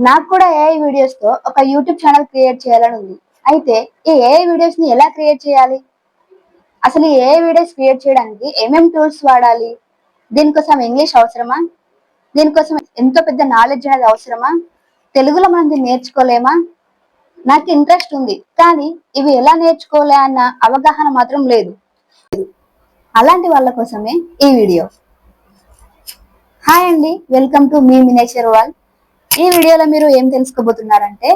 నాకు కూడా AI videos తో ఒక యూట్యూబ్ ఛానల్ క్రియేట్ చేయాలని ఉంది. అయితే ఈ ఏఐ వీడియోస్ ని ఎలా క్రియేట్ చేయాలి? అసలు ఈ ఏఐ వీడియోస్ క్రియేట్ చేయడానికి ఏమేం టూల్స్ వాడాలి? దీనికోసం ఇంగ్లీష్ అవసరమా? దీనికోసం ఎంతో పెద్ద నాలెడ్జ్ అనేది అవసరమా? తెలుగులో మనం దీన్ని నేర్చుకోలేమా? నాకు ఇంట్రెస్ట్ ఉంది, కానీ ఇవి ఎలా నేర్చుకోలే అన్న అవగాహన మాత్రం లేదు. అలాంటి వాళ్ళ కోసమే ఈ వీడియో. హాయ్ అండి, welcome to me miniature world. ఈ వీడియోలో మీరు ఏం తెలుసుకోబోతున్నారంటే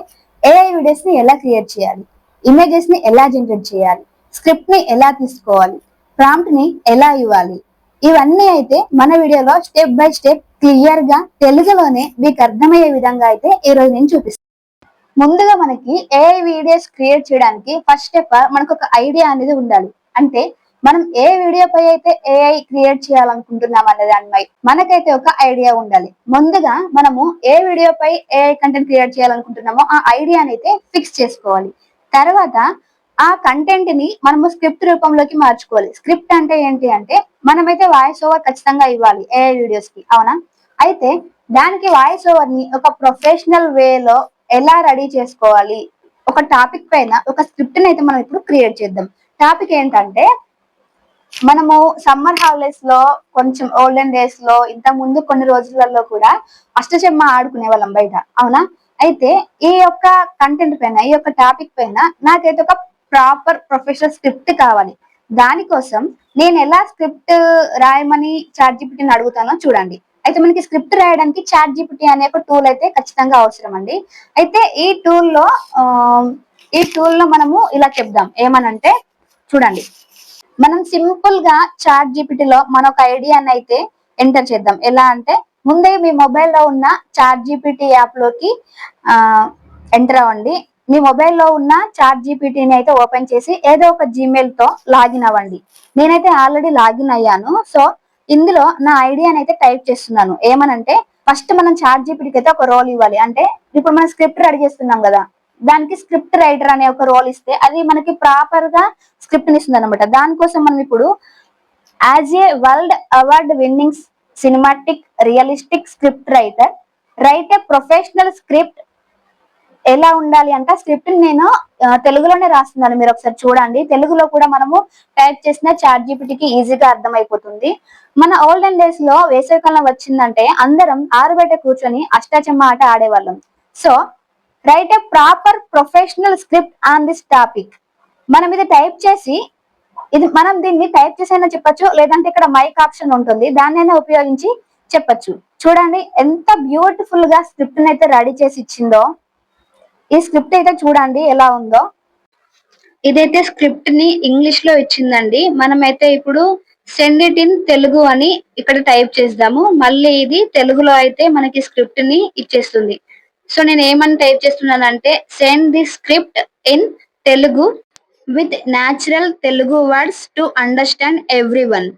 ఏఐ వీడియోస్ ని ఎలా క్రియేట్ చేయాలి, ఇమేజెస్ ని ఎలా జనరేట్ చేయాలి, స్క్రిప్ట్ ని ఎలా తీసుకోవాలి, ప్రాంప్ట్ ని ఎలా ఇవ్వాలి, ఇవన్నీ అయితే మన వీడియోలో స్టెప్ బై స్టెప్ క్లియర్ గా తెలుగులోనే మీకు అర్థమయ్యే విధంగా అయితే ఈ రోజు నేను చూపిస్తాను. ముందుగా మనకి ఏఐ వీడియోస్ క్రియేట్ చేయడానికి ఫస్ట్ స్టెప్ మనకు ఒక ఐడియా అనేది ఉండాలి. అంటే మనం ఏ వీడియో పై అయితే ఏఐ క్రియేట్ చేయాలనుకుంటున్నాం అనే దానిపై మనకైతే ఒక ఐడియా ఉండాలి. ముందుగా మనము ఏ వీడియో పై ఏఐ కంటెంట్ క్రియేట్ చేయాలనుకుంటున్నామో ఆ ఐడియాని అయితే ఫిక్స్ చేసుకోవాలి. తర్వాత ఆ కంటెంట్ ని మనము స్క్రిప్ట్ రూపంలోకి మార్చుకోవాలి. స్క్రిప్ట్ అంటే ఏంటి అంటే మనమైతే వాయిస్ ఓవర్ ఖచ్చితంగా ఇవ్వాలి ఏఐ వీడియోస్ కి, అవునా? అయితే దానికి వాయిస్ ఓవర్ ని ఒక ప్రొఫెషనల్ వేలో ఎలా రెడీ చేసుకోవాలి, ఒక టాపిక్ పైన ఒక స్క్రిప్ట్ ని అయితే మనం ఇప్పుడు క్రియేట్ చేద్దాం. టాపిక్ ఏంటంటే మనము సమ్మర్ హాలిడేస్ లో కొంచెం ఓల్డెన్ డేస్ లో ఇంత ముందు కొన్ని రోజులలో కూడా అష్టచెమ్మ ఆడుకునే వాళ్ళం బయట, అవునా? అయితే ఈ యొక్క కంటెంట్ పైన ఈ యొక్క టాపిక్ పైన నాకైతే ఒక ప్రాపర్ ప్రొఫెషనల్ స్క్రిప్ట్ కావాలి. దానికోసం నేను ఎలా స్క్రిప్ట్ రాయమని చాట్ జీపీటీని అడుగుతానో చూడండి. అయితే మనకి స్క్రిప్ట్ రాయడానికి చాట్ జీపీటీ అనే ఒక టూల్ అయితే ఖచ్చితంగా అవసరం అండి. అయితే ఈ టూల్లో మనము ఇలా చెప్దాం ఏమనంటే, చూడండి, మనం సింపుల్ గా చాట్ జీపీటీలో మన ఒక ఐడియాని అయితే ఎంటర్ చేద్దాం. ఎలా అంటే ముందే మీ మొబైల్లో ఉన్న చాట్ జీపీటీ యాప్ లోకి ఎంటర్ అవ్వండి. మీ మొబైల్లో ఉన్న చాట్ జీపీటీని అయితే ఓపెన్ చేసి ఏదో ఒక జీమెయిల్ తో లాగిన్ అవ్వండి. నేనైతే ఆల్రెడీ లాగిన్ అయ్యాను. సో ఇందులో నా ఐడియాని అయితే టైప్ చేస్తున్నాను. ఏమనంటే ఫస్ట్ మనం చాట్ జీపీటీకి అయితే ఒక రోల్ ఇవ్వాలి. అంటే ఇప్పుడు మనం స్క్రిప్ట్ రెడీ చేస్తున్నాం కదా, దానికి స్క్రిప్ట్ రైటర్ అనే ఒక రోల్ ఇస్తే అది మనకి ప్రాపర్ గా స్క్రిప్ట్ ఇస్తుంది అనమాట. దానికోసం మనం ఇప్పుడు as a world award winnowing cinematic realistic script writer right a professional script ఎలా ఉండాలి అంటే స్క్రిప్ట్ నేను తెలుగులోనే రాస్తున్నాను. మీరు ఒకసారి చూడండి. తెలుగులో కూడా మనము టైప్ చేసిన చాట్ జీపీటీకి ఈజీగా అర్థమైపోతుంది. మన ఓల్డెన్ డేస్ లో వేసవికాలం వచ్చిందంటే అందరం ఆరు బయట కూర్చొని అష్టాచమ్మ ఆట ఆడేవాళ్ళం. So right a proper professional script on this topic. మనం ఇది టైప్ చేసి మనం దీన్ని టైప్ చేసైనా చెప్పొచ్చు, లేదంటే ఇక్కడ మైక్ ఆప్షన్ ఉంటుంది, దాన్నైనా ఉపయోగించి చెప్పొచ్చు. చూడండి ఎంత బ్యూటిఫుల్ గా స్క్రిప్ట్ అయితే రెడీ చేసి ఇచ్చిందో. ఈ స్క్రిప్ట్ అయితే చూడండి ఎలా ఉందో. ఇదైతే స్క్రిప్ట్ ని ఇంగ్లీష్ లో ఇచ్చిందండి. మనమైతే ఇప్పుడు సెండ్ ఇట్ ఇన్ తెలుగు అని ఇక్కడ టైప్ చేద్దాము. మళ్ళీ ఇది తెలుగులో అయితే మనకి స్క్రిప్ట్ ని ఇచ్చేస్తుంది. సో నేను ఏమని టైప్ చేస్తున్నానంటే send the script in Telugu with natural Telugu words to understand everyone.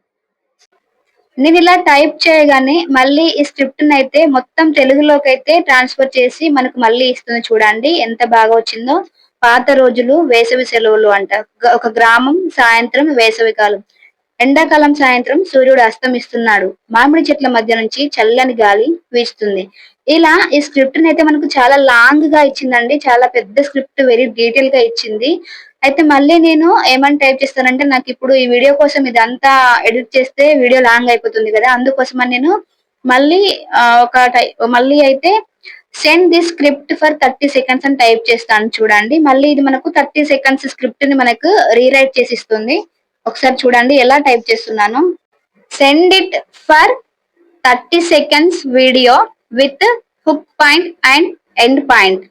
నేను ఇలా టైప్ చేయగానే మళ్ళీ ఈ స్క్రిప్ట్ అయితే మొత్తం తెలుగులోకి అయితే ట్రాన్స్ఫర్ చేసి మనకు మళ్ళీ ఇస్తుంది. చూడండి ఎంత బాగా వచ్చిందో. పాత రోజులు వేసవి సెలవులు అంట, ఒక గ్రామం సాయంత్రం వేసవి కాలం, ఎండాకాలం సాయంత్రం సూర్యుడు అస్తమిస్తున్నాడు, మామిడి చెట్ల మధ్య నుంచి చల్లని గాలి వీస్తుంది. ఇలా ఈ స్క్రిప్ట్ అయితే మనకు చాలా లాంగ్ గా ఇచ్చిందండి. చాలా పెద్ద స్క్రిప్ట్, వెరీ డీటెయిల్ గా ఇచ్చింది. అయితే మళ్ళీ నేను ఏమని టైప్ చేస్తానంటే నాకు ఇప్పుడు ఈ వీడియో కోసం ఇదంతా ఎడిట్ చేస్తే వీడియో లాంగ్ అయిపోతుంది కదా, అందుకోసమని నేను మళ్ళీ మళ్ళీ అయితే send this script for 30 seconds అని టైప్ చేస్తాను. చూడండి మళ్ళీ ఇది మనకు 30 seconds స్క్రిప్ట్ ని మనకు రీరైట్ చేసి ఇస్తుంది. ఒకసారి చూడండి ఎలా టైప్ చేస్తున్నాను. Send it for 30 seconds video with hook point and end point.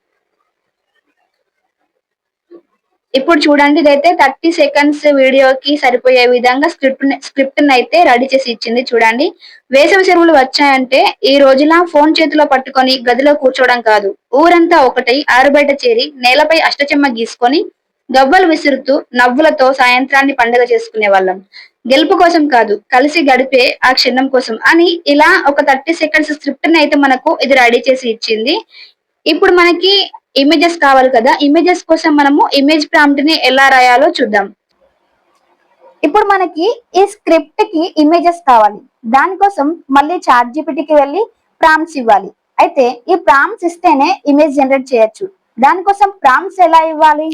ఇప్పుడు చూడండి ఇదైతే 30 seconds వీడియోకి సరిపోయే విధంగా స్క్రిప్ట్ అయితే రెడీ చేసి ఇచ్చింది. చూడండి, వేసవి సెలవులు వచ్చాయంటే ఈ రోజులా ఫోన్ చేతిలో పట్టుకొని గదిలో కూర్చోవడం కాదు, ఊరంతా ఒకటై ఆరుబయట చేరి నేలపై అష్టచెమ్మ గీసుకొని గవ్వలు విసురుతూ నవ్వులతో సాయంత్రాన్ని పండుగ చేసుకునే వాళ్ళం. గెలుపు కోసం కాదు, కలిసి గడిపే ఆ క్షణం కోసం అని ఇలా ఒక 30 seconds స్క్రిప్ట్ అయితే మనకు ఇది రెడీ చేసి ఇచ్చింది. ఇప్పుడు మనకి ఇమేజెస్ కావాలి కదా, ఇమేజెస్ కోసం మనము ఇమేజ్ ప్రాంప్ట్ ని ఎలా రాయాలో చూద్దాం. ఇప్పుడు మనకి ఈ స్క్రిప్ట్ కి ఇమేజెస్ కావాలి. దానికోసం మళ్ళీ చాట్ జీపీటీకి వెళ్ళి ప్రాంప్ట్స్ ఇవ్వాలి. అయితే ఈ ప్రాంప్ట్స్ ఇస్తేనే ఇమేజ్ జనరేట్ చేయొచ్చు. దానికోసం ప్రాంప్ట్స్ ఎలా ఇవ్వాలి?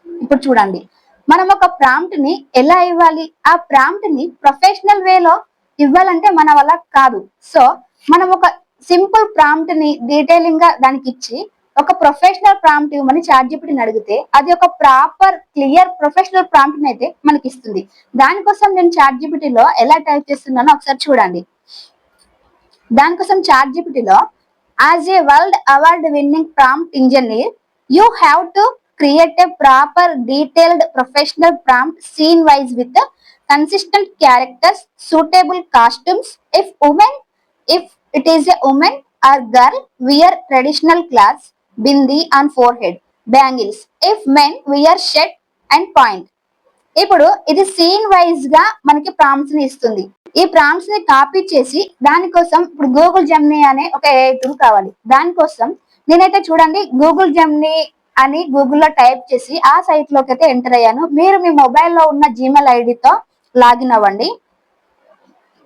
ఇప్పుడు చూడండి, మనం ఒక ప్రాంప్ట్ ని ఎలా ఇవ్వాలి? ఆ ప్రాంప్ట్ ని ప్రొఫెషనల్ వేలో ఇవ్వాలంటే మన వల్ల కాదు. సో మనం ఒక సింపుల్ ప్రాంప్ట్ ని డీటెయిలింగ్ గా దానికి ఇచ్చి ఒక ప్రొఫెషనల్ ప్రాంప్ట్ ఇవ్వమని చాట్‌జీపీటీని అడిగితే అది ఒక ప్రాపర్ క్లియర్ ప్రొఫెషనల్ ప్రాంప్ట్ అయితే మనకి ఇస్తుంది. దానికోసం నేను చాట్‌జీపీటీలో ఎలా టైప్ చేస్తున్నానో ఒకసారి చూడండి. దానికోసం చాట్‌జీపీటీలో as a world award winning prompt engineer you have to create a proper detailed professional prompt scene wise with consistent characters, suitable costumes. If it is a woman or girl, wear traditional clothes, bindi on forehead, bangles. If men, wear shirt and point. ఇప్పుడు ఇది scene wise గా మనకి prompts ని ఇస్తుంది. ఈ prompts ని copy చేసి దానికోసం ఇప్పుడు గూగుల్ జెమినీ అనే ఒక ఏఐ టూల్ కావాలి. దానికోసం నేనైతే చూడండి గూగుల్ జెమినీ అని గూగుల్లో టైప్ చేసి ఆ సైట్ లోకి అయితే ఎంటర్ అయ్యాను. మీరు మీ మొబైల్లో ఉన్న జీమెయిల్ ఐడితో లాగిన్ అవ్వండి.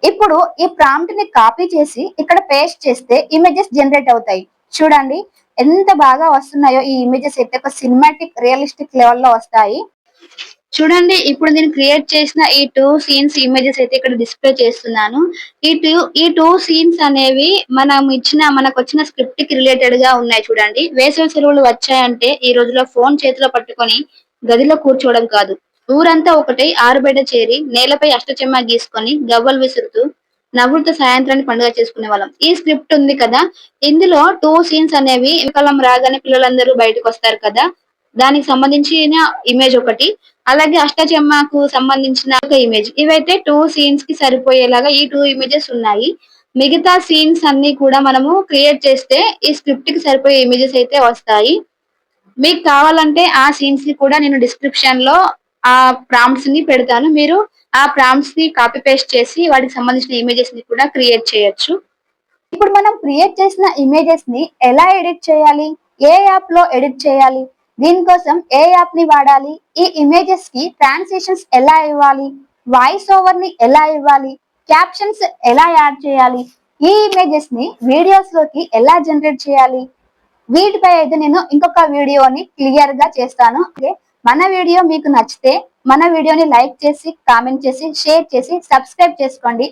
ఇప్పుడు ఈ ప్రాంప్ట్ ని కాపీ చేసి ఇక్కడ పేస్ట్ చేస్తే ఇమేజెస్ జనరేట్ అవుతాయి. చూడండి ఎంత బాగా వస్తున్నాయో ఈ ఇమేజెస్ అయితే ఒక సినిమాటిక్ రియలిస్టిక్ లెవెల్లో వస్తాయి. చూడండి ఇప్పుడు నేను క్రియేట్ చేసిన ఈ 2 సీన్స్ ఇమేజెస్ అయితే ఇక్కడ డిస్ప్లే చేస్తున్నాను. ఈ టూ సీన్స్ అనేవి మనకు వచ్చిన స్క్రిప్ట్ కి రిలేటెడ్ గా ఉన్నాయి. చూడండి, వేసవి సెలవులు వచ్చాయంటే ఈ రోజులో ఫోన్ చేతిలో పట్టుకొని గదిలో కూర్చోవడం కాదు, ఊరంతా ఒకటై ఆరుబయట చేరి నేలపై అష్టచెమ్మ గీసుకొని గవ్వలు విసురుతూ నవ్వులతో సాయంత్రాన్ని పండుగ చేసుకునే వాళ్ళం. ఈ స్క్రిప్ట్ ఉంది కదా, ఇందులో 2 సీన్స్ అనేవి కాలం రాగానే పిల్లలందరూ బయటకు వస్తారు కదా, దానికి సంబంధించిన ఇమేజ్ ఒకటి, అలాగే అష్టచెమ్మకు సంబంధించిన ఒక ఇమేజ్. ఇవైతే 2 సీన్స్ కి సరిపోయేలాగా ఈ 2 ఇమేజెస్ ఉన్నాయి. మిగతా సీన్స్ అన్ని కూడా మనము క్రియేట్ చేస్తే ఈ స్క్రిప్ట్ కి సరిపోయే ఇమేజెస్ అయితే వస్తాయి. మీకు కావాలంటే ఆ సీన్స్ ని కూడా నేను డిస్క్రిప్షన్ లో ఆ ప్రాంప్ట్స్ ని పెడతాను. మీరు ఆ ప్రాంప్ట్స్ ని కాపీ పేస్ట్ చేసి వాటికి సంబంధించిన ఇమేజెస్ ని కూడా క్రియేట్ చేయొచ్చు. ఇప్పుడు మనం క్రియేట్ చేసిన ఇమేజెస్ ని ఎలా ఎడిట్ చేయాలి? ఏ యాప్ లో ఎడిట్ చేయాలి? దీనికోసం ఏ యాప్ ని వాడాలి? ఈ ఇమేజెస్ కి ట్రాన్సిషన్స్ ఎలా ఇవ్వాలి? వాయిస్ ఓవర్ ని ఎలా ఇవ్వాలి? క్యాప్షన్స్ ఎలా యాడ్ చేయాలి? ఈ ఇమేజెస్ ని వీడియోస్ లోకి ఎలా జనరేట్ చేయాలి? వీటిపై అయితే నేను ఇంకొక వీడియోని క్లియర్ గా చేస్తాను. మన వీడియో మీకు నచ్చితే మన వీడియోని లైక్ చేసి, కామెంట్ చేసి, షేర్ చేసి, సబ్స్క్రైబ్ చేసుకోండి.